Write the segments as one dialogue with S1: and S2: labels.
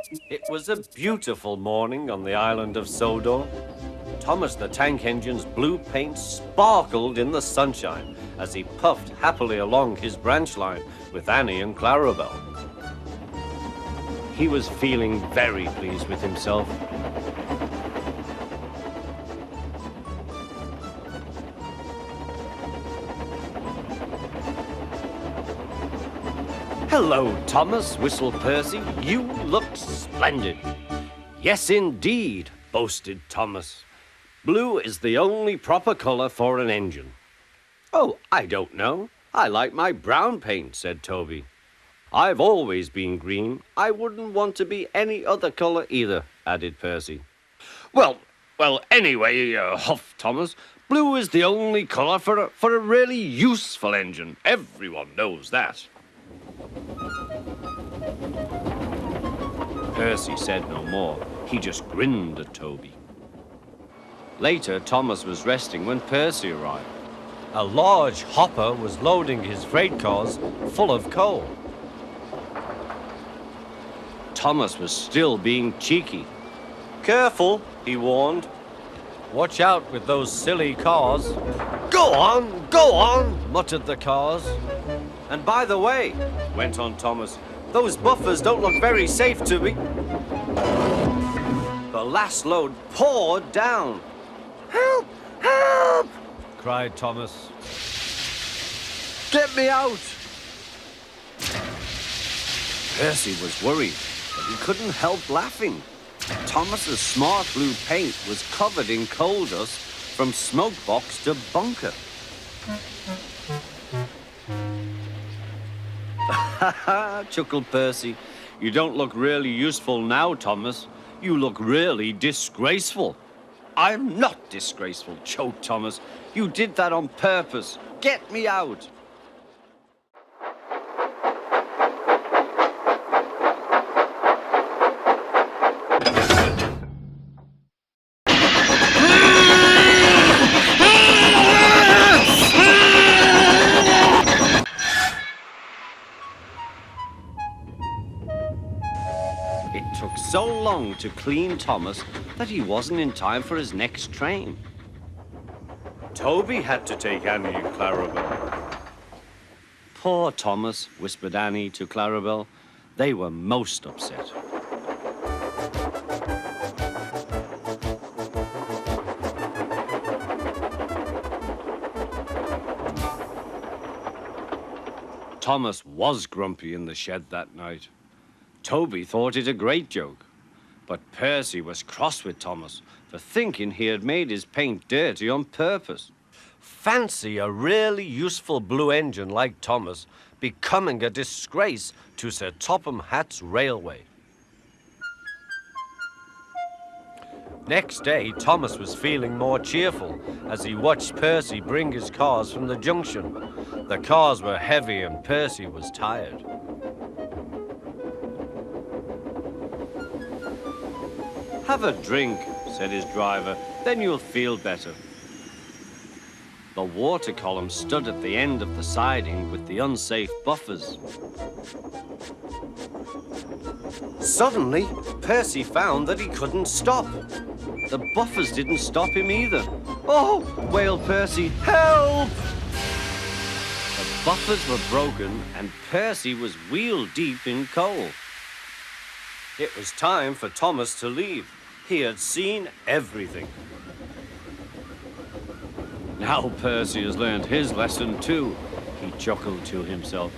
S1: It was a beautiful morning on the island of Sodor. Thomas the Tank Engine's blue paint sparkled in the sunshine as he puffed happily along his branch line with Annie and Clarabelle. He was feeling very pleased with himself. "Hello, Thomas," whistled Percy. "You look splendid." "Yes, indeed," boasted Thomas. "Blue is the only proper color for an engine." "Oh, I don't know. I like my brown paint," said Toby. "I've always been green. I wouldn't want to be any other color either," added Percy. Well, anyway, huffed Thomas, "blue is the only color for a really useful engine. Everyone knows that." Percy said no more. He just grinned at Toby. Later, Thomas was resting when Percy arrived. A large hopper was loading his freight cars full of coal. Thomas was still being cheeky. "Careful," he warned. "Watch out with those silly cars." Go on, muttered the cars. "And by the way," went on Thomas, "those buffers don't look very safe to me." The last load poured down. "Help! Help!" cried Thomas. "Get me out!" Percy was worried, but he couldn't help laughing. Thomas's smart blue paint was covered in coal dust from smoke box to bunker. "Ha ha!" chuckled Percy. "You don't look really useful now, Thomas. You look really disgraceful." "I'm not disgraceful," choked Thomas. "You did that on purpose. Get me out." It took so long to clean Thomas that he wasn't in time for his next train. Toby had to take Annie and Clarabelle. "Poor Thomas," whispered Annie to Clarabelle. They were most upset. Thomas was grumpy in the shed that night. Toby thought it a great joke, but Percy was cross with Thomas for thinking he had made his paint dirty on purpose. Fancy a really useful blue engine like Thomas becoming a disgrace to Sir Topham Hatt's railway. Next day, Thomas was feeling more cheerful as he watched Percy bring his cars from the junction. The cars were heavy and Percy was tired. "Have a drink," said his driver, "then you'll feel better." The water column stood at the end of the siding with the unsafe buffers. Suddenly, Percy found that he couldn't stop. The buffers didn't stop him either. "Oh!" wailed Percy. "Help!" The buffers were broken and Percy was wheel-deep in coal. It was time for Thomas to leave. He had seen everything. "Now Percy has learned his lesson too," he chuckled to himself.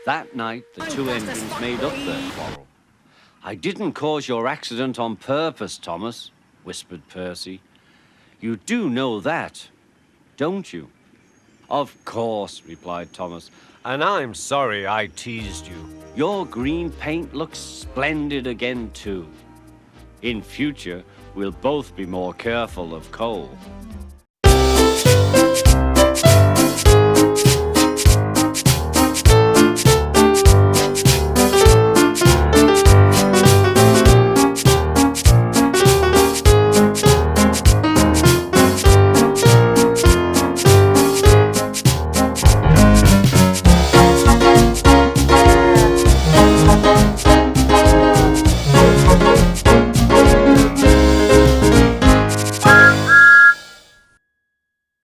S1: That night, the two engines made up their quarrel. "I didn't cause your accident on purpose, Thomas," whispered Percy. "You do know that, don't you?" "Of course," replied Thomas, "and I'm sorry I teased you. Your green paint looks splendid again, too. In future, we'll both be more careful of coal."